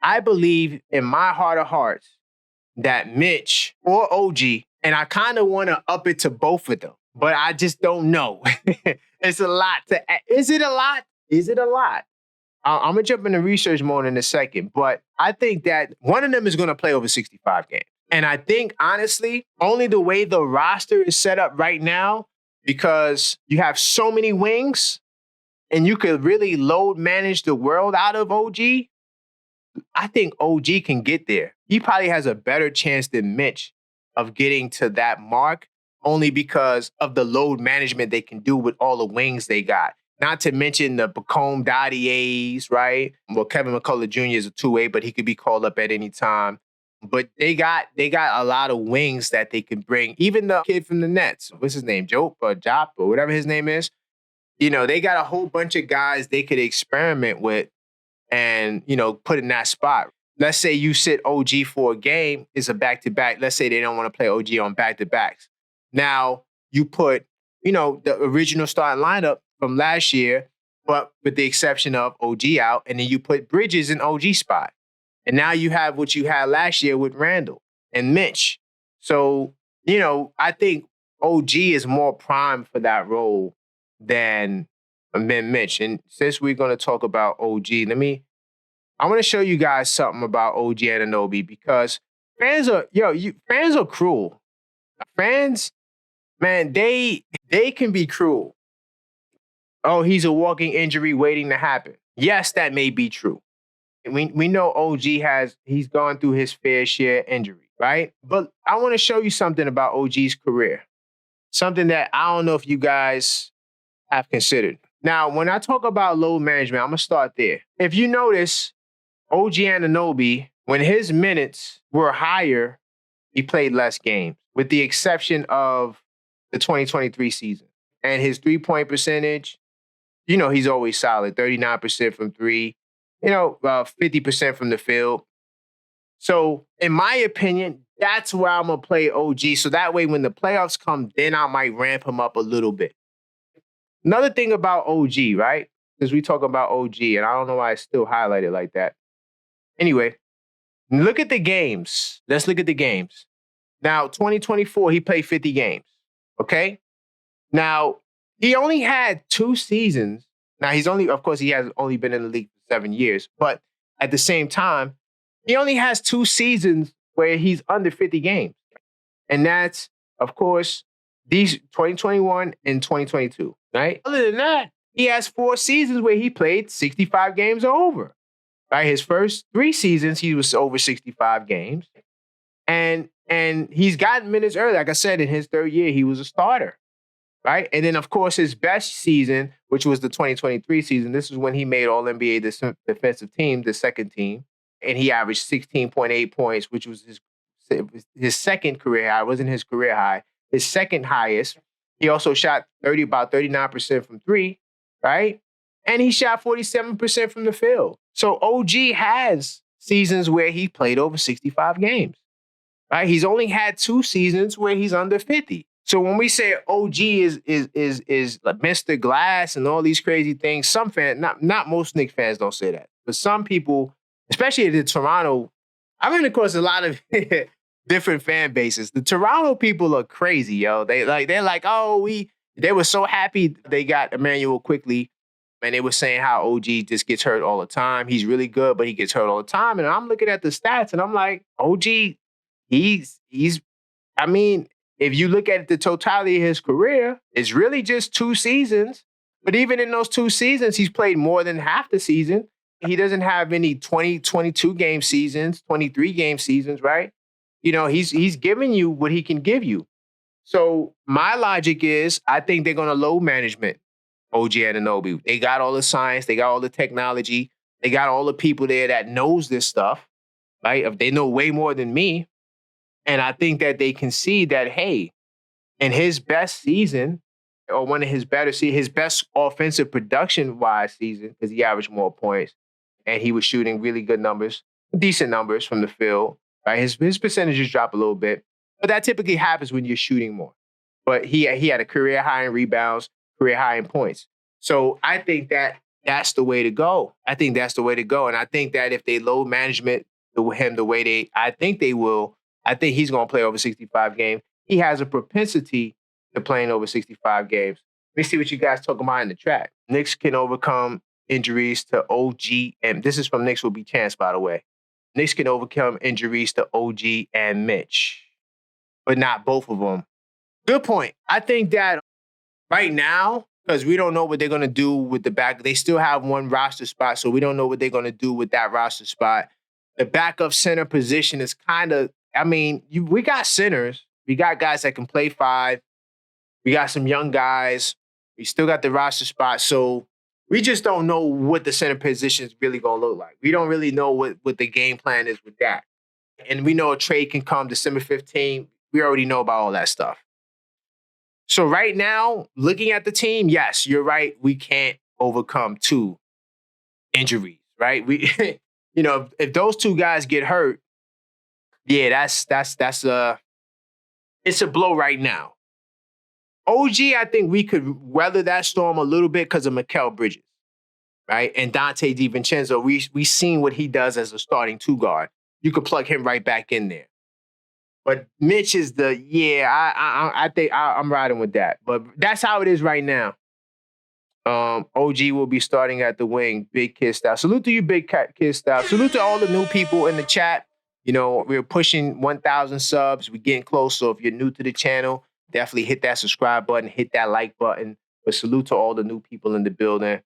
I believe in my heart of hearts that Mitch or OG, and I kind of want to up it to both of them, but I just don't know. It's a lot is it a lot? Is it a lot? I'm going to jump into research mode in a second, but I think that one of them is going to play over 65 games. And I think, honestly, only the way the roster is set up right now, because you have so many wings and you could really load manage the world out of OG, I think OG can get there. He probably has a better chance than Mitch of getting to that mark, only because of the load management they can do with all the wings they got. Not to mention the Bacone Dottiers, right? Well, Kevin McCullough Jr. is a two-way, but he could be called up at any time. But they got a lot of wings that they can bring. Even the kid from the Nets, what's his name, Jope or Jop or whatever his name is. You know, they got a whole bunch of guys they could experiment with and, you know, put in that spot. Let's say you sit OG for a game, it's a back-to-back. Let's say they don't want to play OG on back-to-backs. Now, you put, you know, the original starting lineup from last year, but with the exception of OG out, and then you put Bridges in OG spot. And now you have what you had last year with Randall and Mitch. So, you know, I think OG is more primed for that role than Mitch. And since we're going to talk about OG, I want to show you guys something about OG Anunoby, because fans are cruel. Fans, man, they can be cruel. Oh, he's a walking injury waiting to happen. Yes, that may be true. We know OG he's gone through his fair share of injury, right? But I want to show you something about OG's career. Something that I don't know if you guys have considered. Now, when I talk about load management, I'm going to start there. If you notice, OG Anunoby, when his minutes were higher, he played less games, with the exception of the 2023 season. And his three-point percentage, you know, he's always solid, 39% from three, you know, 50% from the field. So, in my opinion, that's where I'm going to play OG. So that way, when the playoffs come, then I might ramp him up a little bit. Another thing about OG, right? Because we talk about OG, and I don't know why it's still highlighted like that. Anyway, look at the games. Let's look at the games. Now, 2024, he played 50 games, okay? Now, he only had 2 seasons. Now, he has only been in the league for 7 years. But at the same time, he only has 2 seasons where he's under 50 games. And that's, of course, these 2021 and 2022, right? Other than that, he has 4 seasons where he played 65 games or over. Right? His first 3 seasons, he was over 65 games. And he's gotten minutes early. Like I said, in his 3rd year, he was a starter. Right? And then, of course, his best season, which was the 2023 season, this is when he made All-NBA defensive team, the second team. And he averaged 16.8 points, which was his second career high. It wasn't his career high. His second highest. He also shot about 39% from 3, right? And he shot 47% from the field. So OG has seasons where he played over 65 games, right? He's only had 2 seasons where he's under 50. So when we say OG is like Mr. Glass and all these crazy things, some fans, not most Knicks fans don't say that, but some people, especially the Toronto, I mean, of course, a lot of different fan bases. The Toronto people are crazy, yo. They're like, they were so happy they got Emmanuel quickly. And they were saying how OG just gets hurt all the time. He's really good, but he gets hurt all the time. And I'm looking at the stats and I'm like, OG, I mean, if you look at the totality of his career, it's really just 2 seasons. But even in those 2 seasons, he's played more than half the season. He doesn't have any 20, 22 game seasons, 23 game seasons, right? You know, he's giving you what he can give you. So my logic is, I think they're going to load management OG Anunoby. They got all the science. They got all the technology. They got all the people there that knows this stuff, right? If they know way more than me. And I think that they can see that, hey, in his best season, or one of his better his best offensive production-wise season, because he averaged more points, and he was shooting really good numbers, decent numbers from the field, right? His percentages drop a little bit, but that typically happens when you're shooting more. But he had a career high in rebounds, career high in points. So I think that that's the way to go. I think that's the way to go. And I think that if they load management him the way I think they will, I think he's going to play over 65 games. He has a propensity to playing over 65 games. Let me see what you guys talk about in the chat. Knicks can overcome injuries to OG, and this is from Knicks will be chance, by the way. Knicks can overcome injuries to OG and Mitch, but not both of them. Good point. I think that right now, because we don't know what they're going to do with the back. They still have one roster spot, so we don't know what they're going to do with that roster spot. The backup center position is kind of, we got centers. We got guys that can play five. We got some young guys. We still got the roster spot. So we just don't know what the center position is really going to look like. We don't really know what the game plan is with that. And we know a trade can come December 15th. We already know about all that stuff. So right now, looking at the team, yes, you're right. We can't overcome two injuries, right? We, if those two guys get hurt, yeah, it's a blow right now. OG, I think we could weather that storm a little bit because of Mikal Bridges, right? And Dante DiVincenzo, we seen what he does as a starting two guard. You could plug him right back in there. But Mitch is I think I'm riding with that. But that's how it is right now. OG will be starting at the wing, Big Kid Style. Salute to you, Big Kid Style. Salute to all the new people in the chat. We're pushing 1,000 subs. We're getting close. So if you're new to the channel, definitely hit that subscribe button, hit that like button. But salute to all the new people in the building.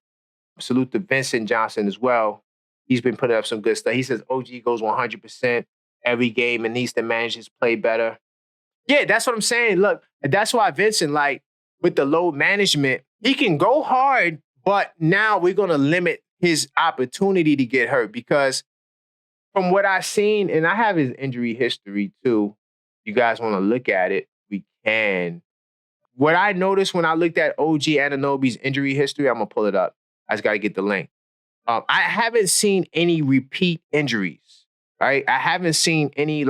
Salute to Vincent Johnson as well. He's been putting up some good stuff. He says OG goes 100% every game and needs to manage his play better. Yeah, that's what I'm saying. Look, that's why Vincent, with the load management, he can go hard, but now we're going to limit his opportunity to get hurt because from what I've seen, and I have his injury history too, you guys want to look at it, we can. What I noticed when I looked at OG Anunoby's injury history, I'm going to pull it up. I just got to get the link. I haven't seen any repeat injuries, right? I haven't seen any,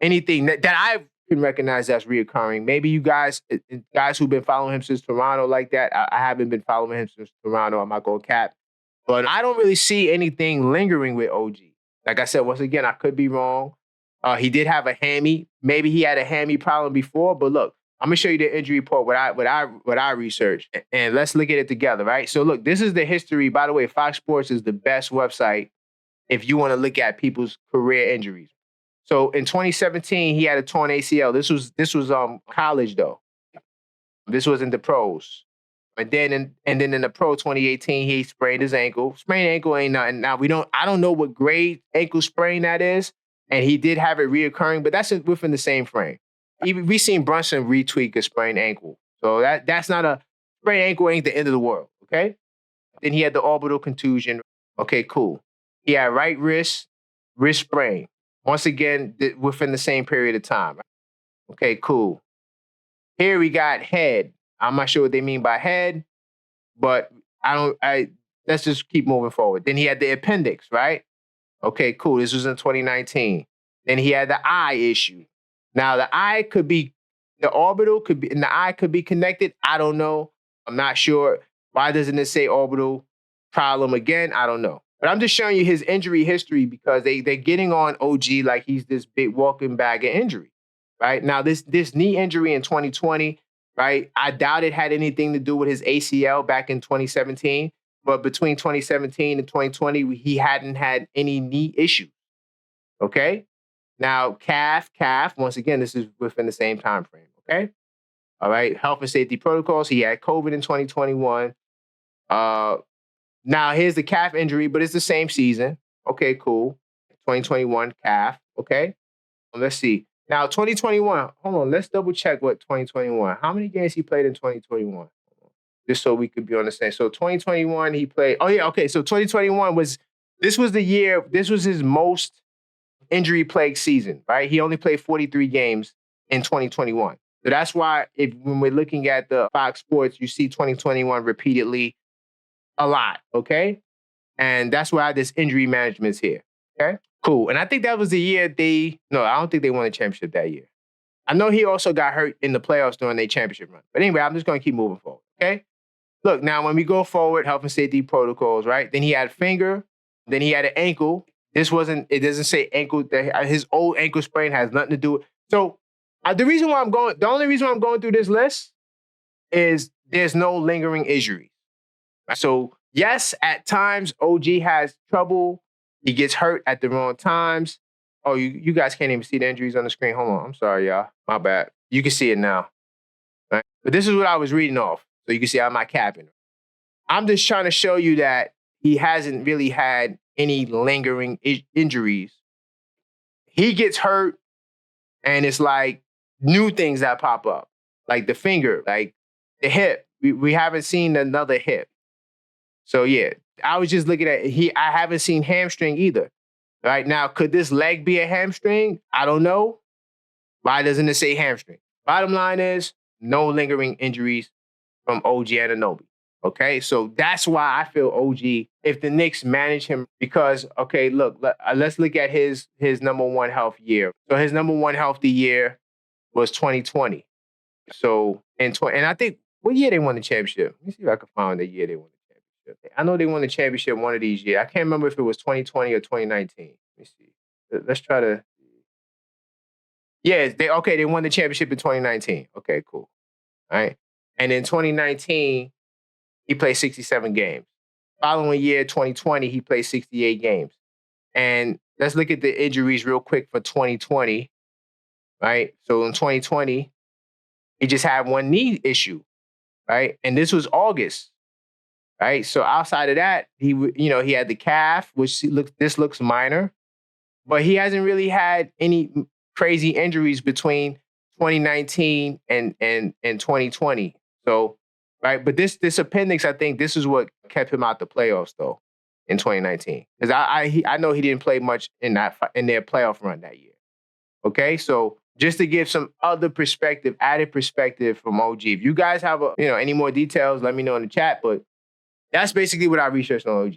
anything that I can recognize that's reoccurring. Maybe you guys who've been following him since Toronto like that, I haven't been following him since Toronto. I'm not going to cap. But I don't really see anything lingering with OG. Like I said, once again, I could be wrong. He did have a hammy. Maybe he had a hammy problem before. But look, I'm going to show you the injury report, what I researched. And let's look at it together, right? So look, this is the history. By the way, Fox Sports is the best website if you want to look at people's career injuries. So in 2017, he had a torn ACL. This was college though. This wasn't the pros. And then in the pro 2018, he sprained his ankle. Sprained ankle ain't nothing. Now I don't know what grade ankle sprain that is, and he did have it reoccurring, but that's within the same frame. Even we seen Brunson retweak a sprained ankle, so that's not a sprained ankle. Ain't the end of the world. Okay. Then he had the orbital contusion. Okay, cool. He had right wrist sprain. Once again, within the same period of time. Okay, cool. Here we got head. I'm not sure what they mean by head, but let's just keep moving forward. Then he had the appendix, right? Okay, cool. This was in 2019. Then he had the eye issue. Now the orbital could be, and the eye could be connected. I don't know. I'm not sure. Why doesn't it say orbital problem again? I don't know. But I'm just showing you his injury history because they're getting on OG like he's this big walking bag of injury, right? Now, this knee injury in 2020, right? I doubt it had anything to do with his ACL back in 2017. But between 2017 and 2020, he hadn't had any knee issues, okay? Now, calf, once again, this is within the same time frame, okay? All right, health and safety protocols. He had COVID in 2021. Now, here's the calf injury, but it's the same season. Okay, cool. 2021 calf, okay? Let's see. Now, 2021, hold on. Let's double check what 2021. How many games he played in 2021? Just so we could be on the same. So 2021, he played. Oh, yeah, okay. So 2021 was the year, this was his most injury-plagued season, right? He only played 43 games in 2021. So that's why when we're looking at the Fox Sports, you see 2021 repeatedly a lot, okay? And that's why this injury management's here, okay? Cool. And I think that was the year I don't think they won a championship that year. I know he also got hurt in the playoffs during their championship run. But anyway, I'm just going to keep moving forward, okay? look, now when we go forward, health and safety protocols, right? Then he had finger, then he had an ankle. It doesn't say ankle. His old ankle sprain has nothing to do with. So the only reason why I'm going through this list is there's no lingering injury. So yes, at times OG has trouble. He gets hurt at the wrong times. Oh, you guys can't even see the injuries on the screen. Hold on. I'm sorry, y'all. My bad. You can see it now. Right? But this is what I was reading off. So you can see I'm not capping. I'm just trying to show you that he hasn't really had any lingering injuries. He gets hurt, and it's like new things that pop up, like the finger, like the hip. We haven't seen another hip. So yeah, I was just looking at I haven't seen hamstring either. Right now, could this leg be a hamstring? I don't know. Why doesn't it say hamstring? Bottom line is no lingering injuries from OG Anunoby. Okay, so that's why I feel OG, if the Knicks manage him, because, okay, look, let's look at his number one health year. So his number one healthy year was 2020. So, and I think, what year they won the championship? Let me see if I can find the year they won the championship. I know they won the championship one of these years. I can't remember if it was 2020 or 2019. Let me see. Let's try to. Yeah, they won the championship in 2019. Okay, cool. All right. And in 2019, he played 67 games. Following year, 2020, he played 68 games. And let's look at the injuries real quick for 2020, right? So in 2020, he just had one knee issue, right? And this was August, right? So outside of that, he had the calf, which looks minor, but he hasn't really had any crazy injuries between 2019 and 2020. So, right, but this appendix, I think this is what kept him out the playoffs though in 2019, because I know he didn't play much in their playoff run that year. Okay, so just to give some other perspective, added perspective from OG. If you guys have any more details, let me know in the chat. But that's basically what I researched on OG.